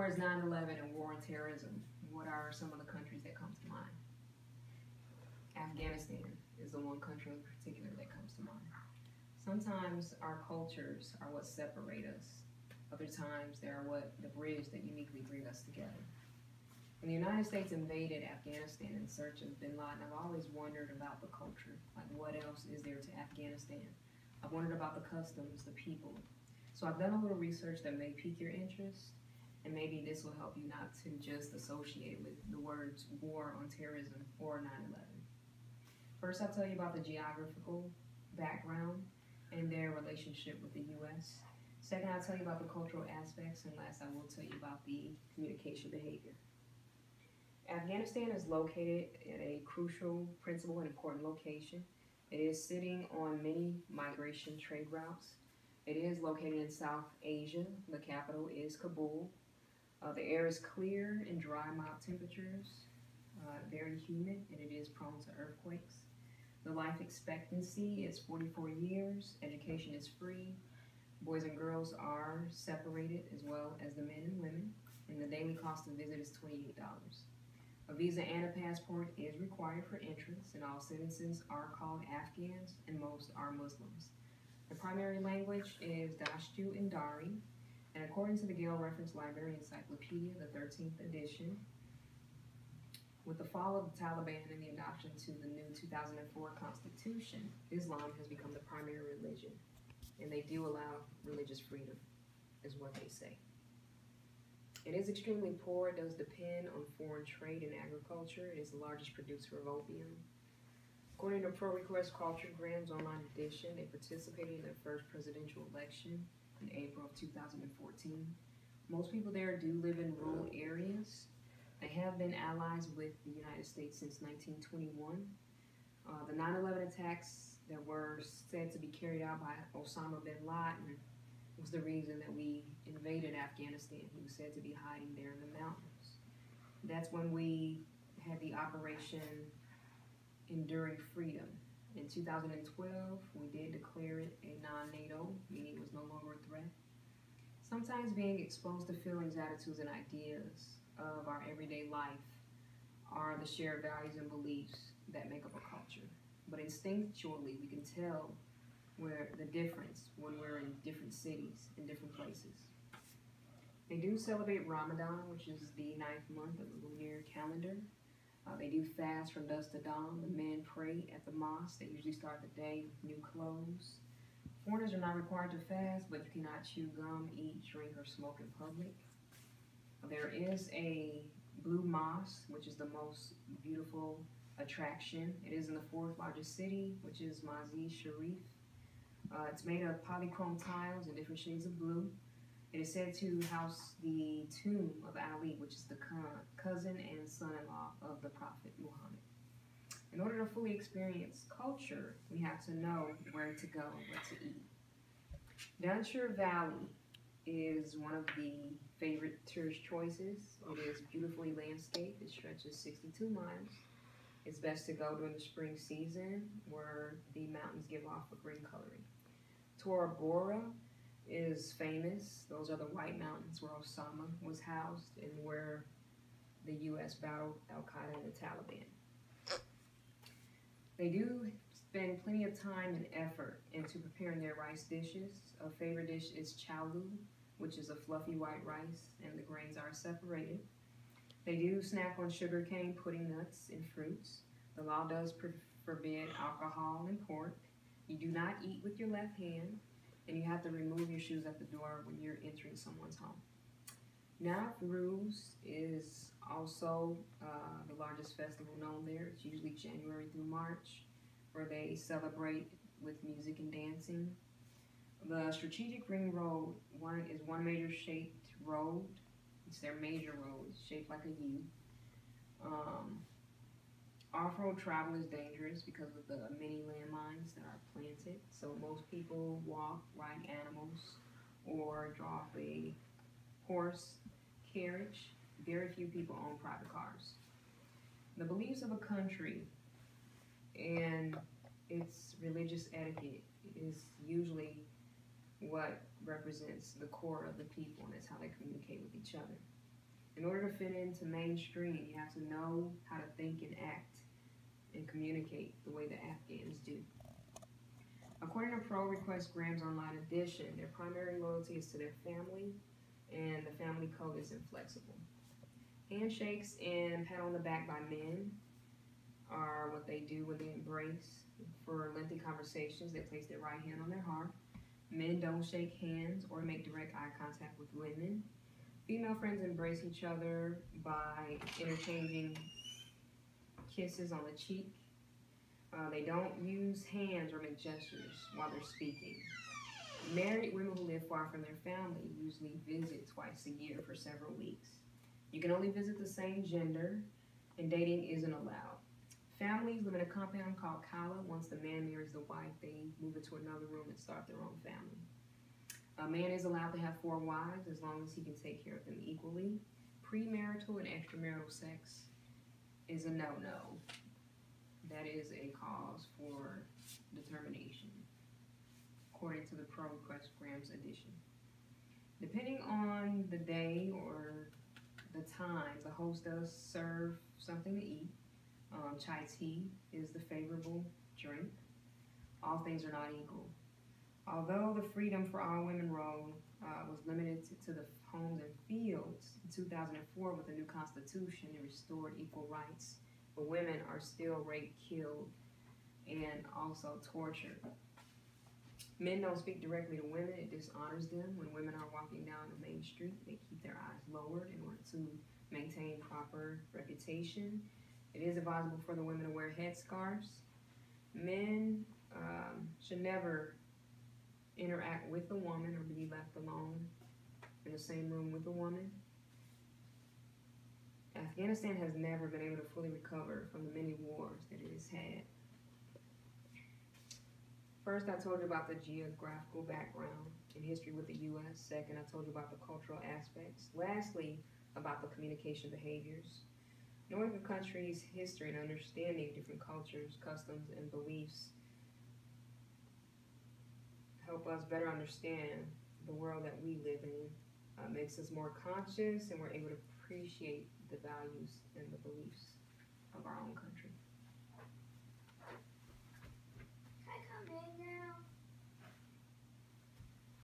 words 9/11 and war and terrorism, what are some of the countries that come to mind? Afghanistan is the one country in particular that comes to mind. Sometimes our cultures are what separate us. Other times they are what the bridge that uniquely bring us together. When the United States invaded Afghanistan in search of bin Laden, I've always wondered about the culture. Like, what else is there to Afghanistan? I've wondered about the customs, the people. So I've done a little research that may pique your interest, and maybe this will help you not to just associate with the words war on terrorism or 9/11. First, I'll tell you about the geographical background and their relationship with the U.S. Second, I'll tell you about the cultural aspects, and last, I will tell you about the communication behavior. Afghanistan is located at a crucial, principal, and important location. It is sitting on many migration trade routes. It is located in South Asia. The capital is Kabul. The air is clear and dry, mild temperatures, very humid, and it is prone to earthquakes. The life expectancy is 44 years. Education is free. Boys and girls are separated, as well as the men and women, and the daily cost of visit is $28. A visa and a passport is required for entrance, and all citizens are called Afghans, and most are Muslims. The primary language is Dashtu and Dari, and according to the Gale Reference Library Encyclopedia, the 13th edition, with the fall of the Taliban and the adoption to the new 2004 Constitution, Islam has become the primary religion, and they do allow religious freedom, is what they say. It is extremely poor. It does depend on foreign trade and agriculture. It is the largest producer of opium. According to ProRequest Culture Grams Online Edition, they participated in their first presidential election in April of 2014. Most people there do live in rural areas. They have been allies with the United States since 1921. The 9/11 attacks that were said to be carried out by Osama bin Laden was the reason that we invaded Afghanistan. He was said to be hiding there in the mountains. That's when we had the Operation Enduring Freedom. In 2012, we did declare it a non-NATO, meaning it was no longer a threat. Sometimes being exposed to feelings, attitudes, and ideas of our everyday life are the shared values and beliefs that make up a culture. But instinctually, we can tell where the difference when we're in different cities, in different places. They do celebrate Ramadan, which is the 9th month of the lunar calendar. They do fast from dusk to dawn. The men pray at the mosque. They usually start the day with new clothes. Foreigners are not required to fast, but you cannot chew gum, eat, drink, or smoke in public. There is a blue mosque, which is the most beautiful attraction. It is in the 4th largest city, which is Mazar Sharif. It's made of polychrome tiles in different shades of blue. It is said to house the tomb of Ali, which is the cousin and son-in-law of the Prophet Muhammad. In order to fully experience culture, we have to know where to go, what to eat. Downshire Valley is one of the favorite tourist choices. It is beautifully landscaped. It stretches 62 miles. It's best to go during the spring season where the mountains give off a green coloring. Tora Bora is famous. Those are the White Mountains where Osama was housed and where the U.S. battled Al-Qaeda and the Taliban. They do spend plenty of time and effort into preparing their rice dishes. A favorite dish is chowlu, which is a fluffy white rice, and the grains are separated. They do snack on sugarcane, pudding nuts, and fruits. The law does forbid alcohol and pork. You do not eat with your left hand, and you have to remove your shoes at the door when you're entering someone's home. Nowruz is also the largest festival known there. It's usually January through March, where they celebrate with music and dancing. The Strategic Ring Road is one major shaped road. It's their major road. It's shaped like a U. Off-road travel is dangerous because of the many landmines that are planted. So most people walk, ride animals, or draw a horse carriage. Very few people own private cars. The beliefs of a country and its religious etiquette is usually what represents the core of the people, and that's how they communicate with each other. In order to fit into mainstream, you have to know how to think and act and communicate the way the Afghans do. According to Pro Request Graham's Online Edition, their primary loyalty is to their family, and the family code is inflexible. Handshakes and pat on the back by men are what they do when they embrace. For lengthy conversations, they place their right hand on their heart. Men don't shake hands or make direct eye contact with women. Female friends embrace each other by interchanging kisses on the cheek. They don't use hands or make gestures while they're speaking. Married women who live far from their family usually visit twice a year for several weeks. You can only visit the same gender, and dating isn't allowed. Families live in a compound called Kala. Once the man marries the wife, they move into another room and start their own family. A man is allowed to have 4 wives as long as he can take care of them equally. Premarital and extramarital sex is a no-no. That is a cause for determination, according to the Pro Request Graham's edition. Depending on the day or the time, the host does serve something to eat. Chai tea is the favorable drink. All things are not equal. Although the Freedom for All Women role was limited to the homes and fields, in 2004 with the new constitution, it restored equal rights, but women are still raped, killed, and also tortured. Men don't speak directly to women. It dishonors them. When women are walking down the main street, they keep their eyes lowered in order to maintain proper reputation. It is advisable for the women to wear headscarves. Men should never interact with a woman or be left alone in the same room with a woman. Afghanistan has never been able to fully recover from the many wars that it has had. First, I told you about the geographical background and history with the U.S. Second, I told you about the cultural aspects. Lastly, about the communication behaviors. Knowing a country's history and understanding different cultures, customs, and beliefs help us better understand the world that we live in. Makes us more conscious, and we're able to appreciate the values and the beliefs of our own country.